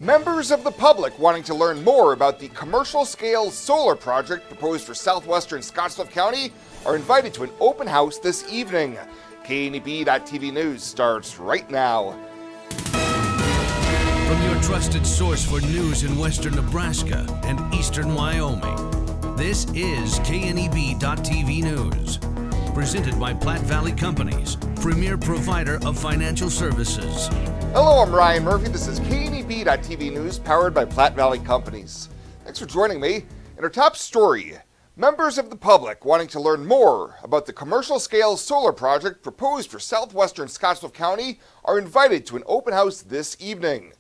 Members of the public wanting to learn more about the commercial-scale solar project proposed for southwestern Scottsbluff County are invited to an open house this evening. KNEB.TV News starts right now. From your trusted source for news in western Nebraska and eastern Wyoming, this is KNEB.TV News. Presented by Platte Valley Companies, premier provider of financial services. Hello, I'm Ryan Murphy. This is KNEB.TV News, powered by Platte Valley Companies. Thanks for joining me. In our top story, members of the public wanting to learn more about the commercial-scale solar project proposed for southwestern Scottsbluff County are invited to an open house this evening.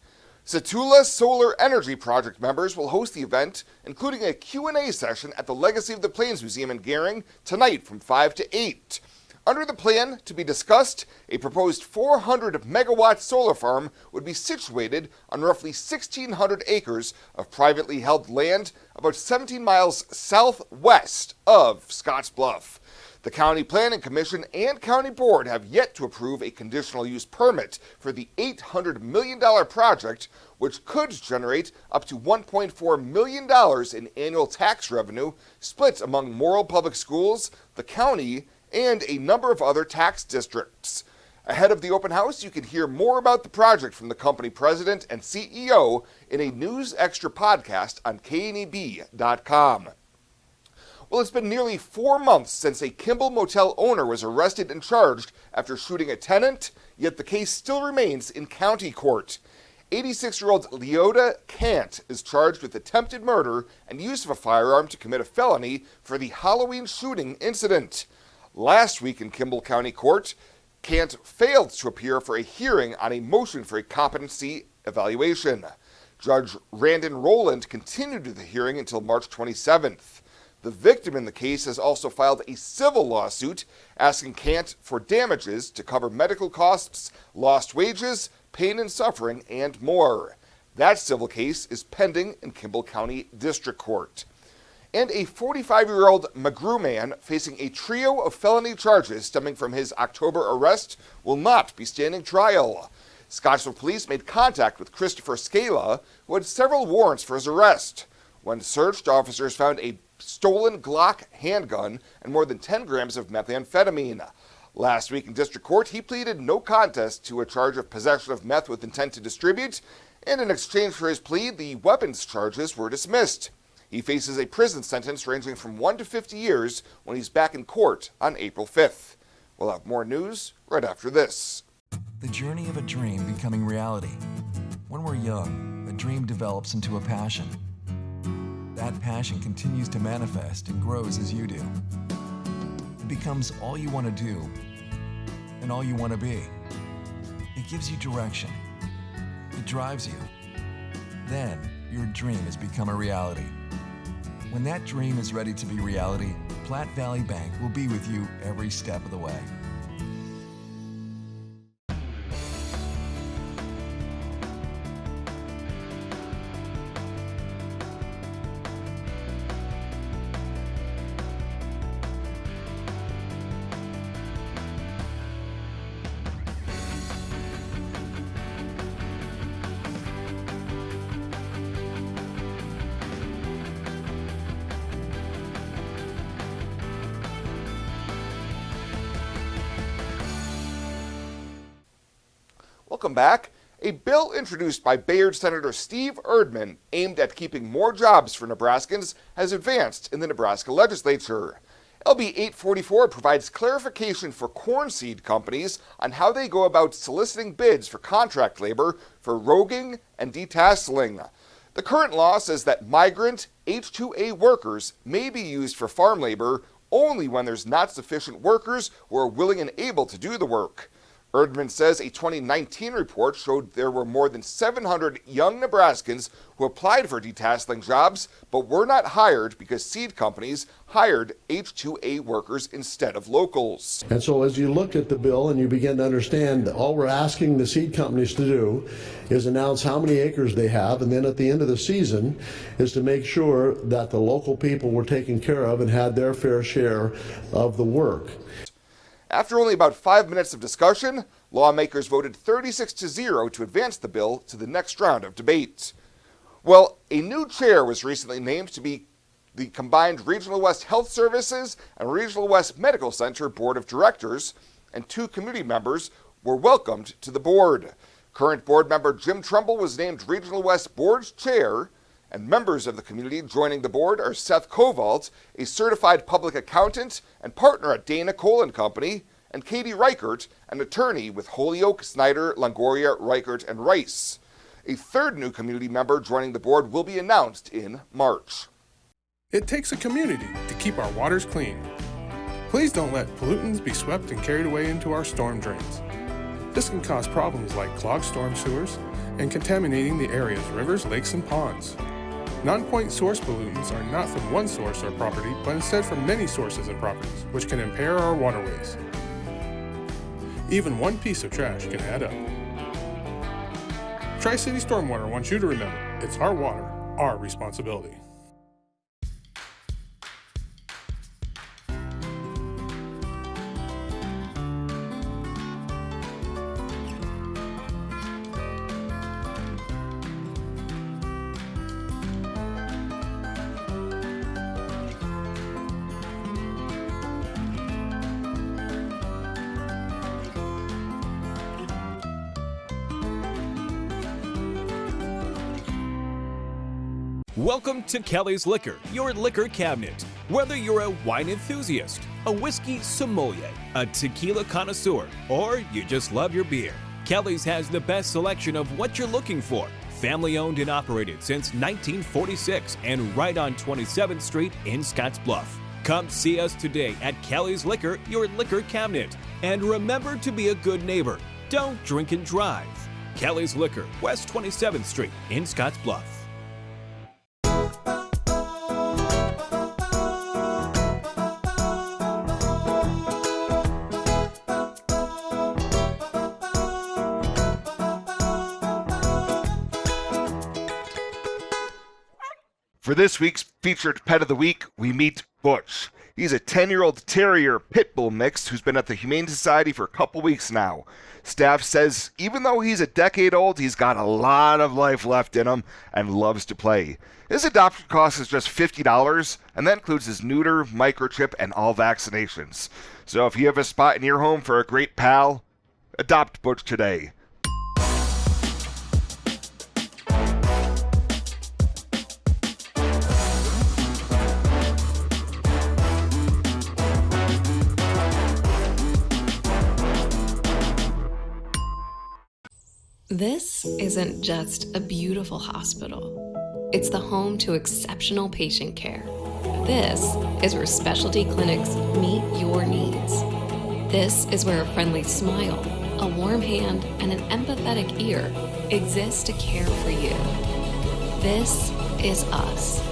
Satula Solar Energy Project members will host the event, including a Q&A session at the Legacy of the Plains Museum in Gering tonight from 5 to 8. Under the plan to be discussed, a proposed 400-megawatt solar farm would be situated on roughly 1,600 acres of privately held land about 17 miles southwest of Scottsbluff. The County Planning Commission and County Board have yet to approve a conditional use permit for the $800 million project, which could generate up to $1.4 million in annual tax revenue split among Morrill Public Schools, the county, and a number of other tax districts. Ahead of the open house, you can hear more about the project from the company president and CEO in a News Extra podcast on KNEB.com. Well, it's been nearly 4 months since a Kimball Motel owner was arrested and charged after shooting a tenant, yet the case still remains in county court. 86-year-old Leota Kant is charged with attempted murder and use of a firearm to commit a felony for the Halloween shooting incident. Last week in Kimball County Court, Kant failed to appear for a hearing on a motion for a competency evaluation. Judge Randon Rowland continued the hearing until March 27th. The victim in the case has also filed a civil lawsuit asking Kant for damages to cover medical costs, lost wages, pain and suffering, and more. That civil case is pending in Kimball County District Court. And a 45-year-old McGrew man facing a trio of felony charges stemming from his October arrest will not be standing trial. Scottsbluff police made contact with Christopher Scala, who had several warrants for his arrest. When searched, officers found a stolen Glock handgun and more than 10 grams of methamphetamine. Last week in district court, he pleaded no contest to a charge of possession of meth with intent to distribute, and in exchange for his plea, the weapons charges were dismissed. He faces a prison sentence ranging from 1 to 50 years when he's back in court on April 5th. We'll have more news right after this. The journey of a dream becoming reality. When we're young, a dream develops into a passion. That passion continues to manifest and grows as you do. It becomes all you want to do and all you want to be. It gives you direction. It drives you. Then your dream has become a reality. When that dream is ready to be reality, Platte Valley Bank will be with you every step of the way. Welcome back. A bill introduced by Bayard Senator Steve Erdman aimed at keeping more jobs for Nebraskans has advanced in the Nebraska legislature. LB 844 provides clarification for corn seed companies on how they go about soliciting bids for contract labor for roguing and detasseling. The current law says that migrant H-2A workers may be used for farm labor only when there's not sufficient workers who are willing and able to do the work. Erdman says a 2019 report showed there were more than 700 young Nebraskans who applied for detasseling jobs but were not hired because seed companies hired H-2A workers instead of locals. And so as you look at the bill and you begin to understand that all we're asking the seed companies to do is announce how many acres they have, and then at the end of the season is to make sure that the local people were taken care of and had their fair share of the work. After only about 5 minutes of discussion, Lawmakers voted 36-0 to advance the bill to the next round of debate. Well, a new chair was recently named to be the combined Regional West Health Services and Regional West Medical Center Board of Directors, and 2 community members were welcomed to the board. Current board member Jim Trumbull was named Regional West Board's chair, and members of the community joining the board are Seth Kovalt, a certified public accountant and partner at Dana Cole & Company, and Katie Reichert, an attorney with Holyoke, Snyder, Longoria, Reichert, and Rice. A third new community member joining the board will be announced in March. It takes a community to keep our waters clean. Please don't let pollutants be swept and carried away into our storm drains. This can cause problems like clogged storm sewers and contaminating the area's rivers, lakes, and ponds. Non-point source pollutants are not from one source or property, but instead from many sources and properties, which can impair our waterways. Even one piece of trash can add up. Tri-City Stormwater wants you to remember, it's our water, our responsibility. Welcome to Kelly's Liquor, your liquor cabinet. Whether you're a wine enthusiast, a whiskey sommelier, a tequila connoisseur, or you just love your beer, Kelly's has the best selection of what you're looking for. Family owned and operated since 1946 and right on 27th Street in Scottsbluff. Come see us today at Kelly's Liquor, your liquor cabinet. And remember to be a good neighbor. Don't drink and drive. Kelly's Liquor, West 27th Street in Scottsbluff. For this week's featured Pet of the Week, we meet Butch. He's a 10-year-old terrier pit bull mix who's been at the Humane Society for a couple weeks now. Staff says even though he's a decade old, he's got a lot of life left in him and loves to play. His adoption cost is just $50, and that includes his neuter, microchip, and all vaccinations. So if you have a spot in your home for a great pal, adopt Butch today. This isn't just a beautiful hospital. It's the home to exceptional patient care. This is where specialty clinics meet your needs. This is where a friendly smile, a warm hand, and an empathetic ear exist to care for you. This is us.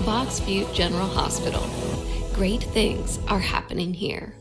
Box Butte General Hospital. Great things are happening here.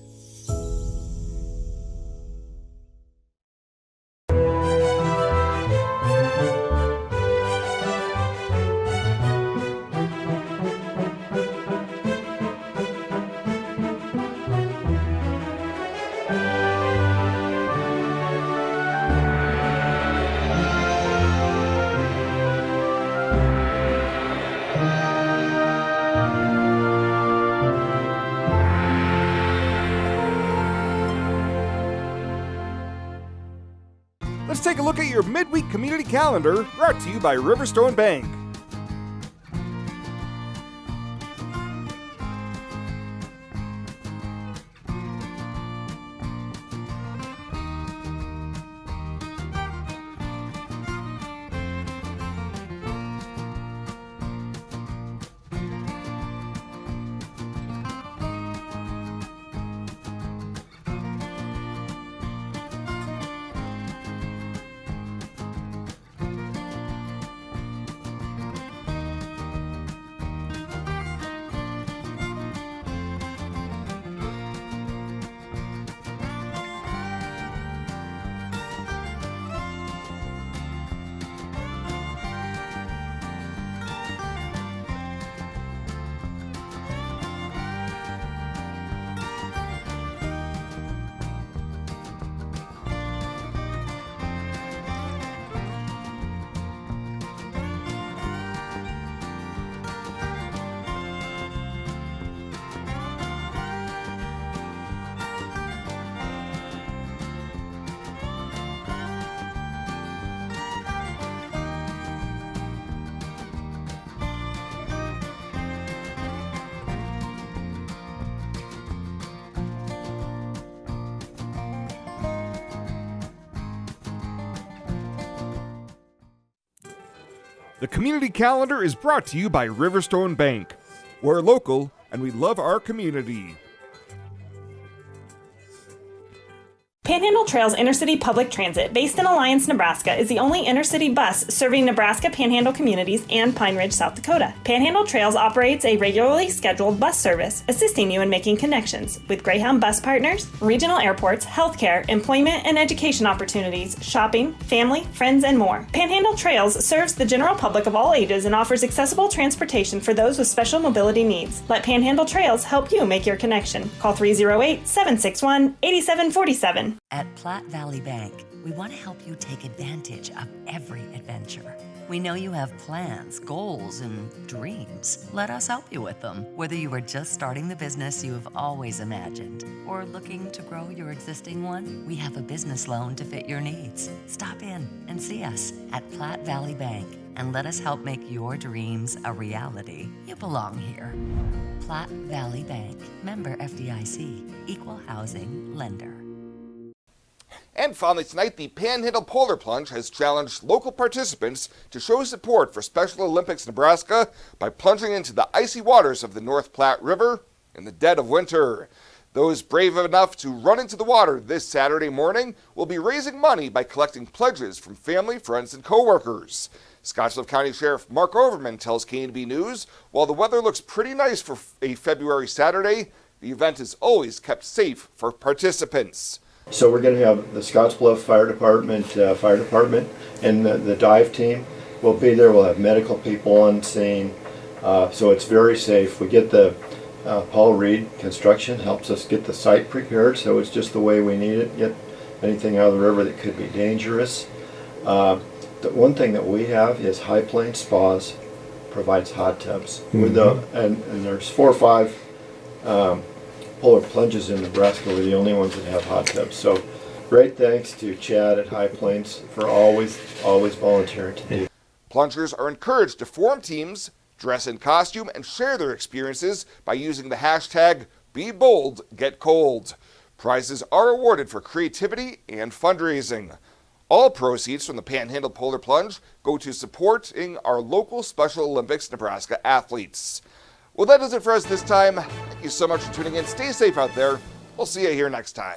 Let's take a look at your midweek community calendar, brought to you by Riverstone Bank. The community calendar is brought to you by Riverstone Bank. We're local and we love our community. Panhandle Trails Intercity Public Transit, based in Alliance, Nebraska, is the only intercity bus serving Nebraska Panhandle communities and Pine Ridge, South Dakota. Panhandle Trails operates a regularly scheduled bus service, assisting you in making connections with Greyhound bus partners, regional airports, healthcare, employment and education opportunities, shopping, family, friends, and more. Panhandle Trails serves the general public of all ages and offers accessible transportation for those with special mobility needs. Let Panhandle Trails help you make your connection. Call 308-761-8747. At Platte Valley Bank, we want to help you take advantage of every adventure. We know you have plans, goals, and dreams. Let us help you with them. Whether you are just starting the business you have always imagined or looking to grow your existing one, we have a business loan to fit your needs. Stop in and see us at Platte Valley Bank and let us help make your dreams a reality. You belong here. Platte Valley Bank, member FDIC, equal housing lender. And finally tonight, the Panhandle Polar Plunge has challenged local participants to show support for Special Olympics Nebraska by plunging into the icy waters of the North Platte River in the dead of winter. Those brave enough to run into the water this Saturday morning will be raising money by collecting pledges from family, friends, and co-workers. Scottsbluff County Sheriff Mark Overman tells KNB News, while the weather looks pretty nice for a February Saturday, the event is always kept safe for participants. So we're going to have the Scottsbluff Fire Department, and the dive team will be there. We'll have medical people on scene, so it's very safe. We get the Paul Reed Construction helps us get the site prepared, so it's just the way we need it. Get anything out of the river that could be dangerous. The one thing that we have is High Plains Spas provides hot tubs with and there's 4 or 5. Polar plunges in Nebraska. We're the only ones that have hot tubs. So great thanks to Chad at High Plains for always volunteering to do. Plungers are encouraged to form teams, dress in costume, and share their experiences by using the hashtag #BeBoldGetCold. Prizes are awarded for creativity and fundraising. All proceeds from the Panhandle Polar Plunge go to supporting our local Special Olympics Nebraska athletes. Well, that does it for us this time. Thank you so much for tuning in. Stay safe out there. We'll see you here next time.